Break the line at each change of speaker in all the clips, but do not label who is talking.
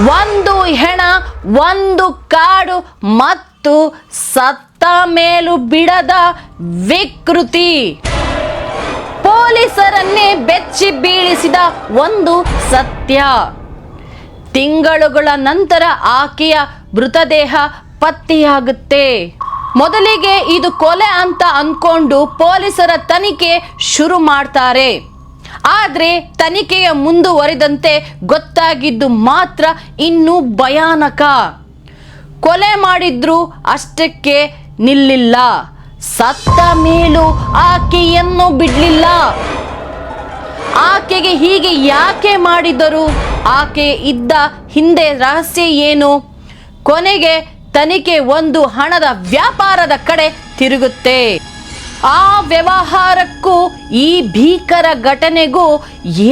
ಒಂದು ಹೆಣ, ಒಂದು ಕಾಡು ಮತ್ತು ಸತ್ತ ಮೇಲೂ ಬಿಡದ ವಿಕೃತಿ. ಪೊಲೀಸರನ್ನೇ ಬೆಚ್ಚಿ ಬೀಳಿಸಿದ ಒಂದು ಸತ್ಯ. ತಿಂಗಳುಗಳ ನಂತರ ಆಕೆಯ ಮೃತದೇಹ ಪತ್ತೆಯಾಗುತ್ತೆ. ಮೊದಲಿಗೆ ಇದು ಕೊಲೆ ಅಂತ ಅಂದ್ಕೊಂಡು ಪೊಲೀಸರ ತನಿಖೆ ಶುರು ಮಾಡ್ತಾರೆ. ಆದರೆ ತನಿಖೆಯ ಮುಂದುವರಿದಂತೆ ಗೊತ್ತಾಗಿದ್ದು ಮಾತ್ರ ಇನ್ನೂ ಭಯಾನಕ. ಕೊಲೆ ಮಾಡಿದ್ರು ಅಷ್ಟಕ್ಕೆ ನಿಲ್ಲಿಲ್ಲ, ಸತ್ತ ಮೇಲೂ ಆಕೆಯನ್ನು ಬಿಡಲಿಲ್ಲ. ಆಕೆಗೆ ಹೀಗೆ ಯಾಕೆ ಮಾಡಿದರು? ಆಕೆ ಇದ್ದ ಹಿಂದೆ ರಹಸ್ಯ ಏನು? ಕೊನೆಗೆ ತನಿಖೆ ಒಂದು ಹಣದ ವ್ಯಾಪಾರದ ಕಡೆ ತಿರುಗುತ್ತೆ. ಆ ವ್ಯವಹಾರಕ್ಕೂ ಈ ಭೀಕರ ಘಟನೆಗೂ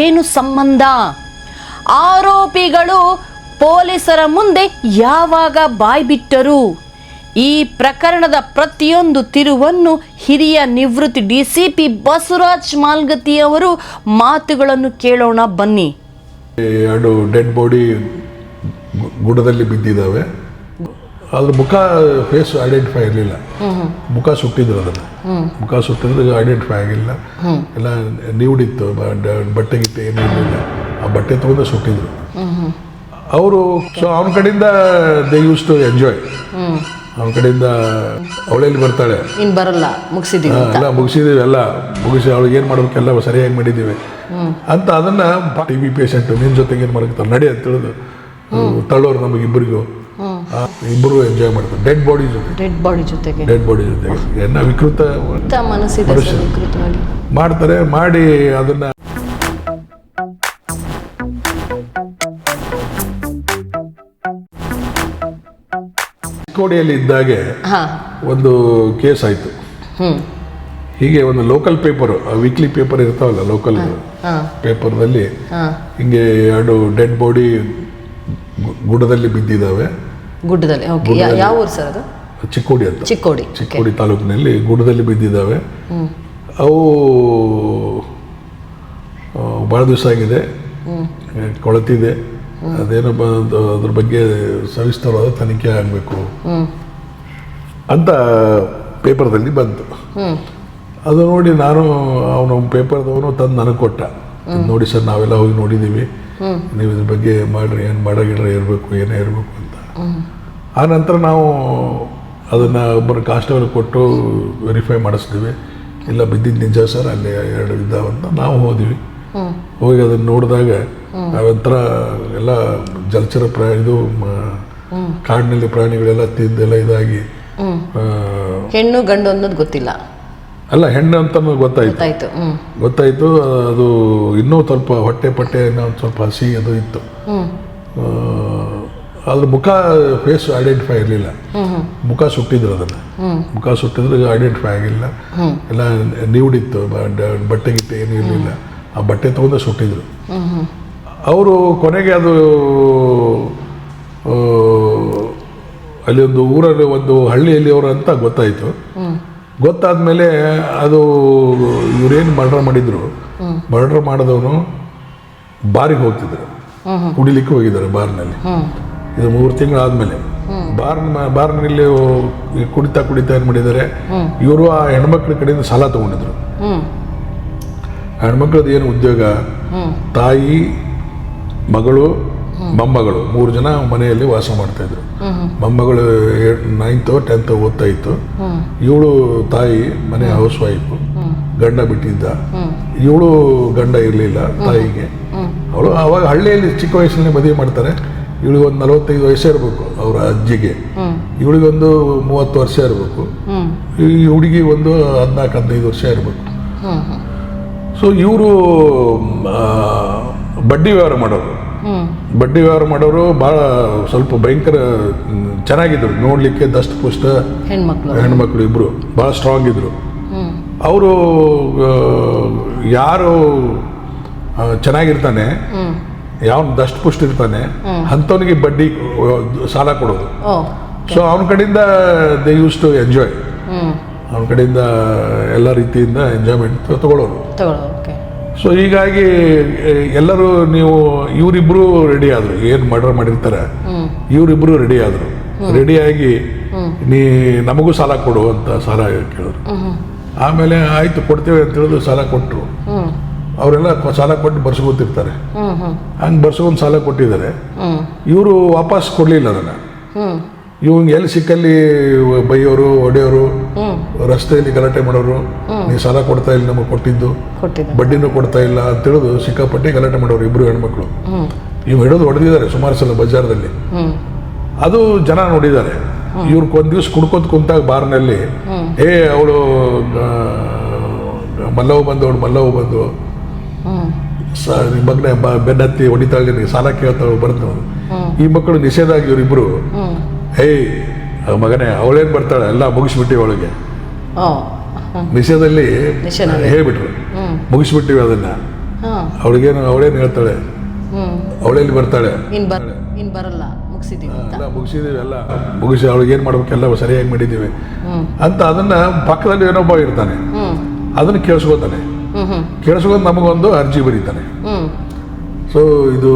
ಏನು ಸಂಬಂಧ? ಆರೋಪಿಗಳು ಪೊಲೀಸರ ಮುಂದೆ ಯಾವಾಗ ಬಾಯ್ಬಿಟ್ಟರು? ಈ ಪ್ರಕರಣದ ಪ್ರತಿಯೊಂದು ತಿರುವನ್ನು ಹಿರಿಯ ನಿವೃತ್ತಿ ಡಿಸಿಪಿ ಬಸವರಾಜ್ ಮಾಲ್ಗತ್ತಿ ಅವರು ಮಾತುಗಳನ್ನು ಕೇಳೋಣ ಬನ್ನಿ.
ಎರಡು ಡೆಡ್ ಬಾಡಿ ಗುಡದಲ್ಲಿ ಬಿದ್ದಿದ್ದಾವೆ. ಅದ್ರ ಮುಖ ಫೇಸ್ ಐಡೆಂಟಿಫೈ ಇರಲಿಲ್ಲ. ಮುಖ ಸುಟ್ಟಿದ್ರು, ಅದನ್ನು ಮುಖ ಸುಟ್ಟಿದ್ರೆ ಐಡೆಂಟಿಫೈ ಆಗಿಲ್ಲ. ಎಲ್ಲ ನೀಡಿತ್ತು, ಬಟ್ಟೆ ಗಿಟ್ಟೆ ಏನೂ ಇರಲಿಲ್ಲ. ಆ ಬಟ್ಟೆ ತಗೊಂಡು ಸುಟ್ಟಿದ್ರು ಅವರು. ಸೊ ಅವನ ಕಡೆಯಿಂದ ದೇ ಯೂಸ್ ಟು ಎಂಜಾಯ್. ಅವನ ಕಡೆಯಿಂದ ಅವಳಲ್ಲಿ ಬರ್ತಾಳೆ,
ಇನ್ನು ಬರಲ್ಲ, ಮುಗಿಸಿದೀವಿ
ಎಲ್ಲ ಮುಗಿಸಿದೀವಿ, ಎಲ್ಲ ಮುಗಿಸಿ ಅವಳಿಗೆ ಏನು ಮಾಡ್ಬೇಕೆಲ್ಲ ಸರಿಯಾಗಿ ಮಾಡಿದ್ದೀವಿ ಅಂತ. ಅದನ್ನು ಟಿ ಬಿ ಪೇಷಂಟು ನಿನ್ನ ಜೊತೆಗೆ ಏನು ಮಾಡ್ತಾರೆ ನಡಿ ಅಂತ ತಿಳಿದು ತಳ್ಳೋರು ನಮಗಿಬ್ಬರಿಗೂ. ಇಬ್ಬರು ಎಂಜಾಯ್ ಮಾಡ್ತಾರೆ ಡೆಡ್ ಬಾಡಿ ಜೊತೆಗೆ ಎಲ್ಲ ವಿಕೃತ
ಮನಸ್ಸಿದೆ
ಮಾಡ್ತಾರೆ. ಮಾಡಿ ಅದನ್ನ ಚಿಕ್ಕೋಡಿಯಲ್ಲಿ ಇದ್ದಾಗೆ ಒಂದು ಕೇಸ್ ಆಯಿತು. ಹೀಗೆ ಒಂದು ಲೋಕಲ್ ಪೇಪರು, ವೀಕ್ಲಿ ಪೇಪರ್ ಇರ್ತಾವಲ್ಲ, ಲೋಕಲ್ ಪೇಪರ್ದಲ್ಲಿ ಹಿಂಗೆ ಎರಡು ಡೆಡ್ ಬಾಡಿ ಗುಡದಲ್ಲಿ ಬಿದ್ದಿದ್ದಾವೆ.
ಗುಡ್ಡದಲ್ಲಿ ಯಾವ ಊರು ಸರ್ ಅದು?
ಚಿಕ್ಕೋಡಿ ಅಂತ, ಚಿಕ್ಕೋಡಿ ತಾಲೂಕಿನಲ್ಲಿ ಗುಡ್ಡದಲ್ಲಿ ಬಿದ್ದಿದ್ದಾವೆ. ಅವು ಭಾಳ ದಿವಸ ಆಗಿದೆ, ಕೊಳತಿದೆ. ಅದೇನಪ್ಪ ಅದ್ರ ಬಗ್ಗೆ ಸವಿಸ್ತರವಾದ ತನಿಖೆ ಆಗಬೇಕು ಅಂತ ಪೇಪರ್ದಲ್ಲಿ ಬಂತು. ಅದು ನೋಡಿ ನಾನು ಅವನು ಪೇಪರ್ದವನು ತಂದು ನನಗೆ ಕೊಟ್ಟ. ನೋಡಿ ಸರ್, ನಾವೆಲ್ಲ ಹೋಗಿ ನೋಡಿದ್ದೀವಿ, ನೀವು ಇದ್ರ ಬಗ್ಗೆ ಮಾಡ್ರಿ, ಏನು ಮಾಡಗಿಡ್ರೆ ಇರಬೇಕು, ಏನೇ ಇರಬೇಕು ಅಂತ. ಆ ನಂತರ ನಾವು ಅದನ್ನು ಒಬ್ಬರು ಕಾನ್ಸ್ಟೇಬಲ್ ಕೊಟ್ಟು ವೆರಿಫೈ ಮಾಡಿಸ್ತೀವಿ. ಇಲ್ಲ ಬಿದ್ದಿದ್ದು ನಿಜ ಸರ್, ಅಲ್ಲಿ ಎರಡು ಇದ್ದಾವಂತ ನಾವು ಹೋದ್ವಿ. ಹೋಗಿ ಅದನ್ನು ನೋಡಿದಾಗ ನಾವಂತರ ಎಲ್ಲ ಜಲಚರ ಇದು ಕಾಡಿನಲ್ಲಿ ಪ್ರಾಣಿಗಳೆಲ್ಲ ತಿಂದೆಲ್ಲ ಇದಾಗಿ,
ಹೆಣ್ಣು ಗಂಡು ಅನ್ನೋದು ಗೊತ್ತಿಲ್ಲ,
ಅಲ್ಲ ಹೆಣ್ಣು ಅಂತ ಗೊತ್ತಾಯ್ತು. ಅದು ಇನ್ನೂ ಸ್ವಲ್ಪ ಹೊಟ್ಟೆ ಇನ್ನೂ ಸ್ವಲ್ಪ ಹಸಿ ಅದು ಇತ್ತು. ಅದ್ರ ಮುಖ ಫೇಸ್ ಐಡೆಂಟಿಫೈ ಇರಲಿಲ್ಲ. ಮುಖ ಸುಟ್ಟಿದ್ರು, ಅದನ್ನು ಮುಖ ಸುಟ್ಟಿದ್ರೆ ಐಡೆಂಟಿಫೈ ಆಗಿಲ್ಲ. ಎಲ್ಲ ನೀಡಿತ್ತು, ಬಟ್ಟೆ ಗಿಟ್ಟೆ ಏನೂ ಇರಲಿಲ್ಲ. ಆ ಬಟ್ಟೆ ತಗೊಂಡು ಸುಟ್ಟಿದ್ರು ಅವರು. ಕೊನೆಗೆ ಅದು ಅಲ್ಲಿ ಒಂದು ಊರಲ್ಲಿ ಒಂದು ಹಳ್ಳಿಯಲ್ಲಿ ಅವರು ಅಂತ ಗೊತ್ತಾಯಿತು. ಗೊತ್ತಾದ್ಮೇಲೆ ಅದು ಇವರೇನು ಮರ್ಡರ್ ಮಾಡಿದ್ರು, ಮರ್ಡರ್ ಮಾಡಿದವನು ಬಾರಿಗೆ ಹೋಗ್ತಿದ್ರು, ಕುಡಿಲಿಕ್ಕೆ ಹೋಗಿದ್ದಾರೆ ಬಾರ್ನಲ್ಲಿ. ಇದು 3 ತಿಂಗಳಾದ್ಮೇಲೆ ಬಾರ್ನಲ್ಲಿ ಕುಡಿತಾ ಏನು ಮಾಡಿದ್ದಾರೆ, ಇವರು ಆ ಹೆಣ್ಮಕ್ಳ ಕಡೆಯಿಂದ ಸಾಲ ತಗೊಂಡಿದ್ರು. ಹೆಣ್ಮಕ್ಳದ್ದು ಏನು ಉದ್ಯೋಗ, ತಾಯಿ, ಮಗಳು, ಮೊಮ್ಮಗಳು 3 ಜನ ಮನೆಯಲ್ಲಿ ವಾಸ ಮಾಡ್ತಾಯಿದ್ರು. ಮೊಮ್ಮಗಳು 9th 10th ಓದ್ತಾ ಇತ್ತು. ಇವಳು ತಾಯಿ ಮನೆ ಹೌಸ್ ವೈಫು, ಗಂಡ ಬಿಟ್ಟಿದ್ದ. ಇವಳು ಗಂಡ ಇರಲಿಲ್ಲ ತಾಯಿಗೆ. ಅವಳು ಆವಾಗ ಹಳ್ಳಿಯಲ್ಲಿ ಚಿಕ್ಕ ವಯಸ್ಸಲ್ಲಿ ಮದುವೆ ಮಾಡ್ತಾರೆ. ಇವಳಿಗೆ ಒಂದು 45 ವಯಸ್ಸೇ ಇರಬೇಕು ಅವರ ಅಜ್ಜಿಗೆ. ಇವಳಿಗೊಂದು 30 ವರ್ಷ ಇರಬೇಕು. ಈ ಹುಡುಗಿ ಒಂದು 14-15 ವರ್ಷ ಇರಬೇಕು. ಸೊ ಇವರು ಬಡ್ಡಿ ವ್ಯವಹಾರ ಮಾಡೋರು ಭಾಳ ಸ್ವಲ್ಪ ಭಯಂಕರ ಚೆನ್ನಾಗಿದ್ರು ನೋಡಲಿಕ್ಕೆ. ದಷ್ಟಪುಷ್ಟ ಹೆಣ್ಮಕ್ಳು ಇಬ್ಬರು ಭಾಳ ಸ್ಟ್ರಾಂಗ್ ಇದ್ರು. ಅವರು ಯಾರು ಚೆನ್ನಾಗಿರ್ತಾನೆ, ಯಾವನು ದಷ್ಟಪುಷ್ಟ ಇರ್ತಾನೆ ಅಂಥವನಿಗೆ ಬಡ್ಡಿ ಸಾಲ ಕೊಡೋದು. ಸೊ ಅವನ ಕಡೆಯಿಂದ ದೇ ಯೂಸ್ ಟು ಎಂಜಾಯ್. ಅವನ ಕಡೆಯಿಂದ ಎಲ್ಲ ರೀತಿಯಿಂದ ಎಂಜಾಯ್ಮೆಂಟ್ ತಗೊಳ್ಳೋರು. ಸೊ ಹೀಗಾಗಿ ಎಲ್ಲರೂ ನೀವು ಇವರಿಬ್ರು ರೆಡಿ ಆದರು, ಏನು ಮರ್ಡರ್ ಮಾಡಿರ್ತಾರೆ ಇವರಿಬ್ರು ರೆಡಿ ಆದರು. ರೆಡಿಯಾಗಿ ನೀ ನಮಗೂ ಸಾಲ ಕೊಡು ಅಂತ ಸಾಲ ಕೇಳಿದ್ರು. ಆಮೇಲೆ ಆಯ್ತು ಕೊಡ್ತೇವೆ ಅಂತ ಹೇಳಿದ್ರು, ಸಾಲ ಕೊಟ್ಟರು. ಅವರೆಲ್ಲ ಸಾಲ ಕೊಟ್ಟು ಬರ್ಸ್ಕೊತಿರ್ತಾರೆ. ಹಂಗೆ ಬರ್ಸ್ಕೊಂಡು ಸಾಲ ಕೊಟ್ಟಿದ್ದಾರೆ. ಇವರು ವಾಪಸ್ ಕೊಡಲಿಲ್ಲ ಅದನ್ನು. ಇವಂಗೆ ಎಲ್ಲಿ ಸಿಕ್ಕಲ್ಲಿ ಬೈಯೋರು, ಹೊಡೆಯೋರು, ರಸ್ತೆಯಲ್ಲಿ ಗಲಾಟೆ ಮಾಡೋರು, ನೀ ಸಾಲ ಕೊಡ್ತಾ ಇಲ್ಲ, ನಮಗೆ ಕೊಟ್ಟಿದ್ದು ಬಡ್ಡಿನೂ ಕೊಡ್ತಾ ಇಲ್ಲ ಅಂತ ಹೇಳಿದು ಸಿಕ್ಕಾಪಟ್ಟೆ ಗಲಾಟೆ ಮಾಡೋರು ಇಬ್ರು ಹೆಣ್ಮಕ್ಳು. ಇವ್ ಹಿಡಿದು ಹೊಡೆದಿದ್ದಾರೆ ಸುಮಾರು ಸಲ ಬಜಾರ್ದಲ್ಲಿ. ಅದು ಜನ ನೋಡಿದ್ದಾರೆ. ಇವ್ರು ಒಂದ್ ದಿವ್ಸ ಕುಡ್ಕೋತ ಕುಂತಾಗ ಬಾರ್ನಲ್ಲಿ ಅವಳು ಮಲ್ಲವ್ ಬಂದು ಮಗನ ಬೆನ್ನತ್ತಿ ಹೊಡಿತಾಳೆ, ಸಾಲ ಕೇಳ್ತಾಳು, ಬರ್ತಾಳು. ಈ ಮಕ್ಕಳು ನಿಷೇಧ ಆಗಿ ಇವರಿಬ್ರು ಮಗನೇ ಅವಳೇನ್ ಬರ್ತಾಳೆ ಎಲ್ಲ ಮುಗಿಸ್ಬಿಟ್ಟಿವಿ ಅವಳಿಗೆ ನಿಷೇಧದಲ್ಲಿ ಹೇಳ್ಬಿಟ್ರು, ಮುಗಿಸ್ಬಿಟ್ಟಿವಿ ಅದನ್ನ. ಅವಳೇನು ಹೇಳ್ತಾಳೆ, ಅವಳೆಲ್ಲಿ ಬರ್ತಾಳೆ, ಮುಗಿಸಿದೀವಿ ಎಲ್ಲ ಮುಗಿಸಿ ಅವಳಿಗೆ ಏನ್ ಮಾಡ್ಬೇಕೆಲ್ಲ ಸರಿಯಾಗಿ ಮಾಡಿದೀವಿ ಅಂತ. ಅದನ್ನ ಪಕ್ಕದಲ್ಲಿ ಏನೊಬ್ಬ ಇರ್ತಾನೆ, ಅದನ್ನ ಕೇಳಿಸ್ಕೋತಾನೆ. ಕೇಳಿಸ್ಕೊಂಡು ನಮಗೊಂದು ಅರ್ಜಿ ಬರೀತಾನೆ. ಸೊ ಇದು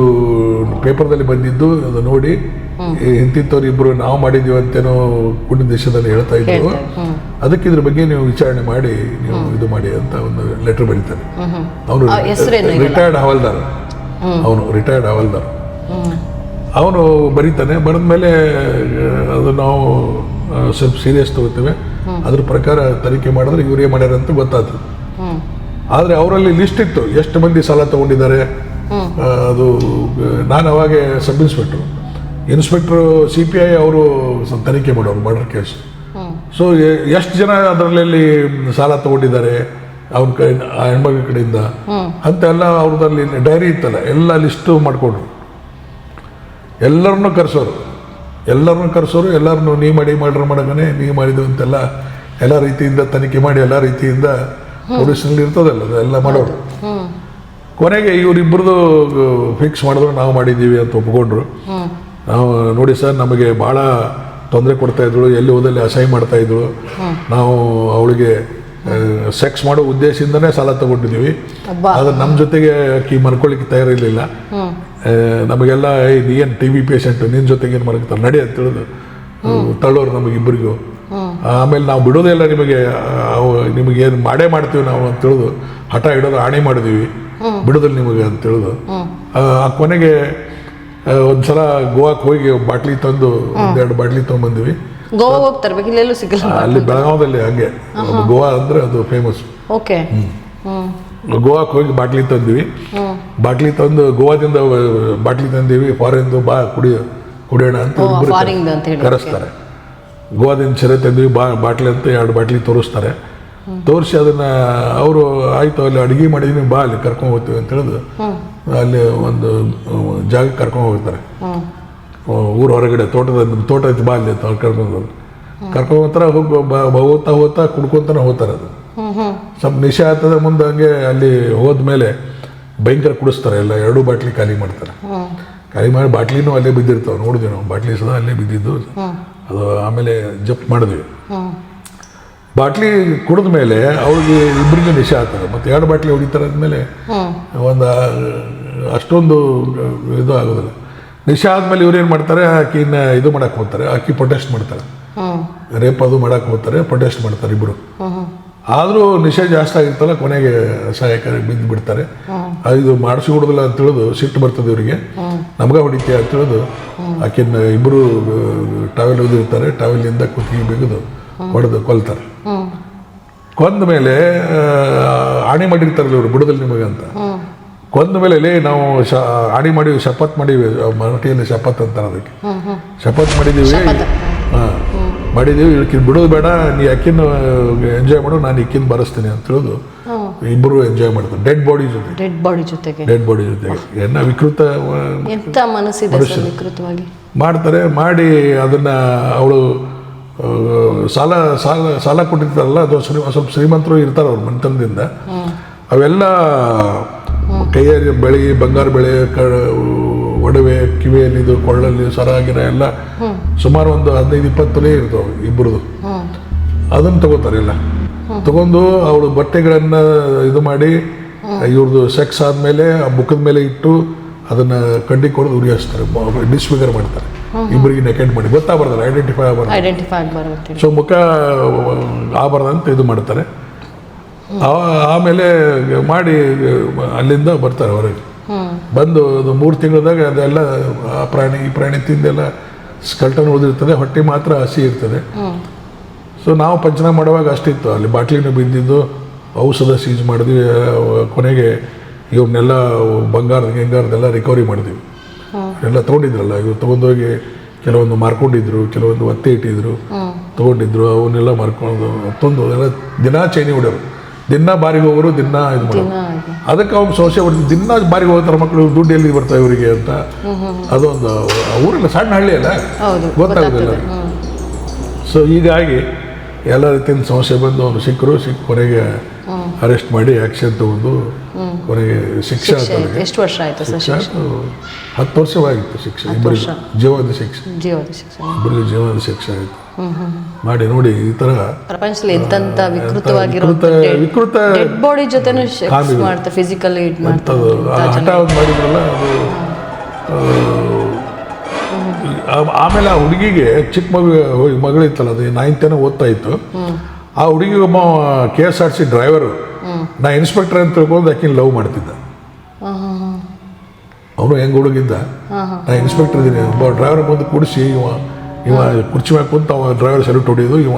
ಪೇಪರ್ದಲ್ಲಿ ಬಂದಿದ್ದು, ಅದು ನೋಡಿ ಇಂತಿಂತವ್ರು ಇಬ್ರು ನಾವು ಮಾಡಿದೀವಿ ಅಂತೇನೋ ಪುಣ್ಯ ದೇಶದಲ್ಲಿ ಹೇಳ್ತಾ ಇದ್ರು, ಅದಕ್ಕೆ ಇದ್ರ ಬಗ್ಗೆ ನೀವು ವಿಚಾರಣೆ ಮಾಡಿ ನೀವು ಇದು ಮಾಡಿ ಅಂತ ಒಂದು ಲೆಟರ್ ಬರೀತಾನೆ. ಅವನು ರಿಟೈರ್ಡ್ ಹವಾಲ್ದಾರ್, ಅವನು ಬರೀತಾನೆ. ಬರೆದ್ಮೇಲೆ ಅದು ನಾವು ಸ್ವಲ್ಪ ಸೀರಿಯಸ್ ತಗೋತೇವೆ, ಅದ್ರ ಪ್ರಕಾರ ತನಿಖೆ ಮಾಡಿದ್ರೆ ಇವರೇ ಮಾಡ್ಯಾರ ಅಂತ ಗೊತ್ತಾಯ್ತು. ಆದರೆ ಅವರಲ್ಲಿ ಲಿಸ್ಟ್ ಇತ್ತು ಎಷ್ಟು ಮಂದಿ ಸಾಲ ತಗೊಂಡಿದ್ದಾರೆ. ಅದು ನಾನು ಅವಾಗೆ ಸಬ್ ಇನ್ಸ್ಪೆಕ್ಟ್ರು CPI ಅವರು ತನಿಖೆ ಮಾಡೋರು ಮರ್ಡರ್ ಕೇಸ್. ಸೊ ಎಷ್ಟು ಜನ ಅದರಲ್ಲಿ ಸಾಲ ತಗೊಂಡಿದ್ದಾರೆ ಅವನ ಕೈ, ಆ ಹೆಣ್ಮಗಳ ಕಡೆಯಿಂದ ಅಂತೆಲ್ಲ ಅವ್ರದಲ್ಲಿ ಡೈರಿ ಇತ್ತಲ್ಲ, ಎಲ್ಲ ಲಿಸ್ಟು ಮಾಡಿಕೊಂಡ್ರು. ಎಲ್ಲರನ್ನೂ ಕರೆಸೋರು, ಎಲ್ಲರನ್ನೂ ನೀ ಮಾಡಿ ಮರ್ಡರ್ ಮಾಡಗನೆ ನೀ ಮಾಡಿದ್ದು ಅಂತೆಲ್ಲ ಎಲ್ಲ ರೀತಿಯಿಂದ ತನಿಖೆ ಮಾಡಿ ಎಲ್ಲ ರೀತಿಯಿಂದ ಪೊಲೀಸ್ನಲ್ಲಿ ಇರ್ತದಲ್ಲ ಅದೆಲ್ಲ ಮಾಡೋರು. ಕೊನೆಗೆ ಇವರಿಬ್ಬರದು ಫಿಕ್ಸ್ ಮಾಡಿದ್ರು, ನಾವು ಮಾಡಿದ್ದೀವಿ ಅಂತ ಒಪ್ಕೊಂಡ್ರು. ನಾವು ನೋಡಿ ಸರ್ ನಮಗೆ ಭಾಳ ತೊಂದರೆ ಕೊಡ್ತಾ ಇದ್ರು, ಎಲ್ಲಿ ಹೋದಲ್ಲಿ ಅಸಹ್ಯ ಮಾಡ್ತಾ ಇದ್ರು, ನಾವು ಅವಳಿಗೆ ಸೆಕ್ಸ್ ಮಾಡೋ ಉದ್ದೇಶದಿಂದನೇ ಸಾಲ ತಗೊಂಡಿದ್ದೀವಿ, ಆದ್ರೆ ನಮ್ಮ ಜೊತೆಗೆ ಆಕಿ ಮರ್ಕೊಳ್ಳಿಕ್ಕೆ ತಯಾರಿರಲಿಲ್ಲ. ನಮಗೆಲ್ಲ ನೀನು TV ಪೇಷಂಟ್, ನಿನ್ನ ಜೊತೆಗೆ ಏನು ಮರ್ಕೊತಾರೆ ನಡಿ ಅಂತ ತಿಳಿದು ತಳ್ಳೋರು ನಮಗಿಬ್ಬರಿಗೂ. ಆಮೇಲೆ ನಾವು ಬಿಡೋದೇ ಇಲ್ಲ, ನಿಮಗೇನು ಮಾಡೇ ಮಾಡ್ತೀವಿ ನಾವು ಅಂತ ತಿಳಿದು ಹಠ ಹಿಡೋದು ಆಣೆ ಮಾಡಿದೀವಿ, ಬಿಡೋದಿಲ್ಲ ನಿಮಗೆ ಅಂತ ತಿಳಿದು. ಆ ಕೊನೆಗೆ ಒಂದ್ಸಲ ಗೋವಾಕ್ಕೆ ಹೋಗಿ ಬಾಟ್ಲಿ ತಂದು ಒಂದೆರಡು ಬಾಟ್ಲಿ ತೊಗೊಂಬಂದಿವಿ.
ಗೋವಾ ಹೋಗ್ತಾರೆ ಇಲ್ಲೆಲ್ಲೂ ಸಿಗಲ್ಲ,
ಅಲ್ಲಿ ಬೆಳಗಾವದಲ್ಲಿ ಹಂಗೆ ಗೋವಾ ಅಂದ್ರೆ ಅದು ಫೇಮಸ್. ಗೋವಾಕ್ಕೆ ಹೋಗಿ ಬಾಟ್ಲಿ ತಂದಿವಿ. ಬಾಟ್ಲಿ ತಂದು ಗೋವಾದಿಂದ ಬಾಟ್ಲಿ ತಂದೀವಿ, ಫಾರಿನ್ದು ಬಾ ಕುಡಿಯೋಣ ಅಂತ ಕರೆಸ್ತಾರೆ. ಗೋವಾದಿಂದ ಸೆರೆ ತಂದಿವಿ ಬಾಟ್ಲಿ ಅಂತ 2 ಬಾಟ್ಲಿ ತೋರಿಸ್ತಾರೆ. ತೋರಿಸಿ ಅದನ್ನ ಅವರು ಆಯ್ತು ಅಲ್ಲಿ ಅಡುಗೆ ಮಾಡಿದೀನಿ ಬಾ ಅಲ್ಲಿ ಕರ್ಕೊಂಡು ಹೋಗ್ತೀವಿ ಅಂತ ಹೇಳಿದು ಅಲ್ಲಿ ಒಂದು ಜಾಗ ಕರ್ಕೊಂಡು ಹೋಗ್ತಾರೆ. ಊರ ಹೊರಗಡೆ ತೋಟ ಐತಿ ಬಾ ಅಲ್ಲಿ ಅಂತ ಕರ್ಕೊಂಡು ಹೋಗ್ತಾರೆ. ಹೋಗ್ತಾ ಕುಡ್ಕೊಂತಾನೆ ಹೋಗ್ತಾರೆ. ಅದು ಸ್ವಲ್ಪ ನಿಶೆ ಆಗ್ತದೆ. ಮುಂದೆ ಹಂಗೆ ಅಲ್ಲಿ ಹೋದ್ಮೇಲೆ ಭಯಂಕರ ಕುಡಿಸ್ತಾರೆ, ಎಲ್ಲ 2 ಬಾಟ್ಲಿ ಖಾಲಿ ಮಾಡ್ತಾರೆ. ಖಾಲಿ ಮಾಡಿ ಬಾಟ್ಲಿನೂ ಅಲ್ಲೇ ಬಿದ್ದಿರ್ತಾವೆ, ನೋಡಿದ್ವಿ ನಾವು ಬಾಟ್ಲಿ ಸಹ ಅಲ್ಲೇ ಬಿದ್ದಿದ್ದು. ಅದು ಆಮೇಲೆ ಜಪ್ತ್ ಮಾಡಿದ್ವಿ. ಬಾಟ್ಲಿ ಕುಡಿದ ಮೇಲೆ ಅವ್ರಿಗೆ ಇಬ್ಬರಿಗೆ ನಿಶೆ ಆಗ್ತಾರೆ. ಮತ್ತು 2 ಬಾಟ್ಲಿ ಹೊಡಿತಾರೆ ಅಂದಮೇಲೆ ಒಂದು ಅಷ್ಟೊಂದು ಇದು ಆಗೋದಿಲ್ಲ. ನಿಶೆ ಆದಮೇಲೆ ಇವ್ರೇನು ಮಾಡ್ತಾರೆ, ಆಕಿನ ಇದು ಮಾಡಕ್ಕೆ ಹೋಗ್ತಾರೆ, ಆಕಿ ಪ್ರೊಟೆಸ್ಟ್ ಮಾಡ್ತಾರೆ, ರೇಪ್ ಅದು ಮಾಡಕ್ಕೆ ಹೋಗ್ತಾರೆ, ಪ್ರೊಟೆಸ್ಟ್ ಮಾಡ್ತಾರೆ ಇಬ್ಬರು. ಆದರೂ ನಿಶೆ ಜಾಸ್ತಿ ಆಗಿರ್ತಲ್ಲ, ಕೊನೆಗೆ ಸಹಾಯಕರಿಗೆ ಬಿದ್ದು ಬಿಡ್ತಾರೆ. ಇದು ಮಾಡಿಸಿ ಕೊಡೋದಿಲ್ಲ ಅಂತ ತಿಳಿದು ಸಿಟ್ಟು ಬರ್ತದೆ ಇವರಿಗೆ, ನಮ್ಗೆ ಹೊಡಿತೀಯ ಅಂತ ತಿಳಿದು ಆಕಿನ ಇಬ್ಬರು ಟಾವೆಲ್ ಓದಿರ್ತಾರೆ, ಟಾವೆಲಿಂದ ಕುತ್ತಿಗೆ ಬಿಗಿದು ಹೊಡೆದು ಕೊಲ್ತಾರೆ. ಕೊಂದ ಮೇಲೆ ಆಣೆ ಮಾಡಿರ್ತಾರಲ್ಲ ಇವರು ಬಿಡೋದಿಲ್ಲ ನಿಮಗೆ ಅಂತ. ಕೊಂದ ಮೇಲೆ ನಾವು ಆಣೆ ಮಾಡೀವಿ, ಶಪಥ್ ಮಾಡೀವಿ, ಮರಾಠಿಯಲ್ಲಿ ಶಪಥ್ ಅಂತಾರೆ ಅದಕ್ಕೆ. ಶಪಥ್ ಮಾಡಿದ್ದೀವಿ, ಇವಕ್ಕಿನ್ ಬಿಡೋದು ಬೇಡ, ನೀ ಅಕ್ಕಿನ ಎಂಜಾಯ್ ಮಾಡು, ನಾನು ಇಕ್ಕಿನ ಬರೆಸ್ತೀನಿ ಅಂತ ಹೇಳೋದು. ಇಬ್ಬರು ಎಂಜಾಯ್ ಮಾಡ್ತಾರೆ ಡೆಡ್ ಬಾಡಿ ಜೊತೆಗೆ ಏನ ವಿಕೃತ ಮಾಡ್ತಾರೆ. ಮಾಡಿ ಅದನ್ನ ಅವಳು ಸಾಲ ಕೊಟ್ಟಿರ್ತಾರಲ್ಲ, ಅದು ಸ್ವಲ್ಪ ಶ್ರೀಮಂತರು ಇರ್ತಾರೆ ಅವ್ರ ಮನೆತನದಿಂದ. ಅವೆಲ್ಲ ಕೈಯಲ್ಲಿ ಬೆಳೆ, ಬಂಗಾರ ಬೆಳೆ, ಒಡವೆ, ಕಿವಿಯಲ್ಲಿ, ಇದು ಕೊಳ್ಳಲ್ಲಿ ಸರ ಗಿರ ಎಲ್ಲ ಸುಮಾರು ಒಂದು 15-20 ತೊಲೆ ಇರ್ತಾವೆ ಇಬ್ಬರದು. ಅದನ್ನು ತಗೋತಾರೆ ಎಲ್ಲ. ತಗೊಂಡು ಅವಳು ಬಟ್ಟೆಗಳನ್ನ ಇದು ಮಾಡಿ ಇವ್ರದ್ದು ಸೆಕ್ಸ್ ಆದಮೇಲೆ ಆ ಮುಖದ ಮೇಲೆ ಇಟ್ಟು ಅದನ್ನು ಕಡ್ಡಿ ಕೊಡೋದು ಉರಿ ಹಚ್ತಾರೆ, ಡಿಸ್ಫಿಗರ್ ಮಾಡ್ತಾರೆ, ಇಬ್ಬರಿಗೆ ನೆಕೆಟ್ ಮಾಡಿ ಗೊತ್ತಾಗಬಾರ್ದಲ್ಲ, ಐಡೆಂಟಿಫೈ ಆಗಬಾರ್ದು. ಸೊ ಮುಖ ಆಗಬಾರ್ದಂತ ಇದು ಮಾಡ್ತಾರೆ. ಆಮೇಲೆ ಮಾಡಿ ಅಲ್ಲಿಂದ ಬರ್ತಾರೆ ಹೊರಗೆ. ಬಂದು ಅದು 3 ತಿಂಗಳದಾಗ ಅದೆಲ್ಲ ಆ ಪ್ರಾಣಿ ಈ ಪ್ರಾಣಿ ತಿಂದೆಲ್ಲ ಸ್ಕಲ್ಟನ್ ಉಳಿದಿರ್ತದೆ, ಹೊಟ್ಟೆ ಮಾತ್ರ ಹಸಿ ಇರ್ತದೆ. ಸೊ ನಾವು ಪಂಚನಾಮ ಮಾಡುವಾಗ ಅಷ್ಟಿತ್ತು, ಅಲ್ಲಿ ಬಾಟ್ಲಿನ ಬಿದ್ದಿದ್ದು ಔಷಧ ಸೀಜ್ ಮಾಡಿದ್ವಿ. ಕೊನೆಗೆ ಇವ್ರನ್ನೆಲ್ಲ ಗಿಂಗಾರದೆಲ್ಲ ರಿಕವರಿ ಮಾಡಿದ್ವಿ. ಎಲ್ಲ ತೊಗೊಂಡಿದ್ರಲ್ಲ, ಇವ್ರು ತೊಗೊಂಡೋಗಿ ಕೆಲವೊಂದು ಮಾರ್ಕೊಂಡಿದ್ರು, ಕೆಲವೊಂದು ಒತ್ತೆ ಇಟ್ಟಿದ್ರು, ತೊಗೊಂಡಿದ್ರು, ಅವನ್ನೆಲ್ಲ ಮಾರ್ಕೊಂಡು ತಂದು ಎಲ್ಲ ದಿನ ಚೈನಿ ಹೊಡೆಯೋರು, ದಿನ ಬಾರಿಗೆ ಹೋಗೋರು, ದಿನ ಇದು ಮಾಡೋರು. ಅದಕ್ಕೆ ಅವ್ನು ಸಂಶಯ ಬರ್ತಿದ್ದು, ದಿನ ಬಾರಿಗೆ ಹೋಗ್ತಾರೆ ಮಕ್ಕಳು, ದುಡ್ಡು ಎಲ್ಲಿ ಬರ್ತಾವೆ ಇವರಿಗೆ ಅಂತ. ಅದೊಂದು ಊರಿಲ್ಲ, ಸಣ್ಣ ಹಳ್ಳಿ ಅಲ್ಲ, ಗೊತ್ತಾಗೋದಿಲ್ಲ. ಸೊ ಹೀಗಾಗಿ ಎಲ್ಲ ರೀತಿಯಿಂದ ಸಮಸ್ಯೆ ಬಂದು ಅವನು ಸಿಕ್ಕರು. ಕೊನೆಗೆ ಅರೆಸ್ಟ್ ಮಾಡಿ ಆ್ಯಕ್ಷನ್ ತಗೊಂಡು ಕೊನೆಗೆ ಶಿಕ್ಷೆ ಆಯ್ತು.
ಎಷ್ಟು ವರ್ಷ ಆಯಿತು ಸರ್?
10 ವರ್ಷವಾಗಿತ್ತು ಶಿಕ್ಷೆ. ಇಬ್ಬರಿಗೆ ಜೀವದ ಶಿಕ್ಷೆ, ಇಬ್ಬರಿಗೆ ಜೀವದ ಶಿಕ್ಷೆ ಆಯಿತು. ಮಾಡಿ ನೋಡಿ, ಈ ಥರ
ಪ್ರಪಂಚದಲ್ಲಿ ಎಂತ ವಿಕೃತವಾಗಿರೋ
ವಿಕೃತ
ಡೆಡ್ ಬಾಡಿ ಜೊತೆನೂ ಮಾಡ್ತಾರೆ, ಫಿಸಿಕಲಿ
ಹಠ ಮಾಡಿದ್ರಲ್ಲ ಅದು. ಆಮೇಲೆ ಆ ಹುಡುಗಿಗೆ ಚಿಕ್ಕ ಮಗಳಿತ್ತಲ್ಲ, ಅದು 9th ಓದ್ತಾ ಇತ್ತು. ಆ ಹುಡುಗಿಗೆ ಒಬ್ಬ KSRTC ಡ್ರೈವರು, ನಾ ಇನ್ಸ್ಪೆಕ್ಟರ್ ಅಂತ ತಿಳ್ಕೊಂಡು ಆಕಿನ ಲವ್ ಮಾಡ್ತಿದ್ದ. ಅವನು ಹೆಂಗೆ ಹುಡುಗಿದ್ದ, ನಾ ಇನ್ಸ್ಪೆಕ್ಟರ್ ಇದ್ದೀನಿ, ಒಬ್ಬ ಡ್ರೈವರ್ ಬಂದು ಕೂಡಿಸಿ ಇವ ಕುರ್ಚಿ ಮ್ಯಾಗ ಕುಂತ ಅವ ಡ್ರೈವರ್ ಸಲ್ಯೂಟ್ ಹೊಡಿಯೋದು, ಇವ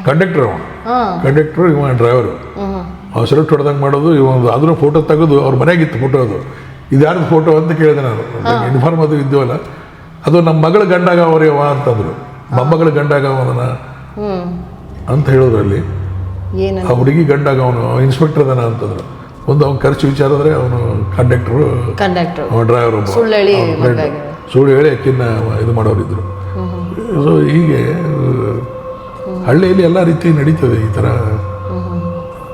ಕಂಡಕ್ಟರ್, ಇವ ಡ್ರೈವರು. ಅವ ಸಲ್ಯೂಟ್ ಹೊಡೆದಂಗೆ ಮಾಡೋದು, ಇವ ಅದ್ರ ಫೋಟೋ ತೆಗೆದು ಅವ್ರ ಮನೆಯಾಗಿತ್ತು ಫೋಟೋ. ಅದು ಇದ್ಯಾರ್ದು ಫೋಟೋ ಅಂತ ಕೇಳಿದೆ ನಾನು, ಇನ್ಫಾರ್ಮ್ ಅದು ಇದ್ದೀವಲ್ಲ, ಅದು ನಮ್ಮ ಮಗಳ ಗಂಡಾಗ ಅವರೇವ ಅಂತಂದ್ರು, ಮೊಮ್ಮಗಳ ಗಂಡಾಗ ಅವನ ಅಂತ ಹೇಳಿದ್ರು. ಅಲ್ಲಿ ಆ ಹುಡುಗಿ ಗಂಡಾಗ ಅವನು ಇನ್ಸ್ಪೆಕ್ಟರ್ ಅದಾನ ಅಂತಂದ್ರು. ಒಂದು ಅವ್ನು ಖರ್ಚು ವಿಚಾರಿದ್ರೆ ಅವನು ಕಂಡಕ್ಟರು, ಡ್ರೈವರ್ ಒಬ್ಬ ಸುಳ್ಳು ಹೇಳಿ ಅಕ್ಕಿನ್ನ ಇದು ಮಾಡೋರಿದ್ರು. ಸೊ ಹೀಗೆ ಹಳ್ಳಿಯಲ್ಲಿ ಎಲ್ಲ ರೀತಿ ನಡೀತದೆ ಈ ಥರ.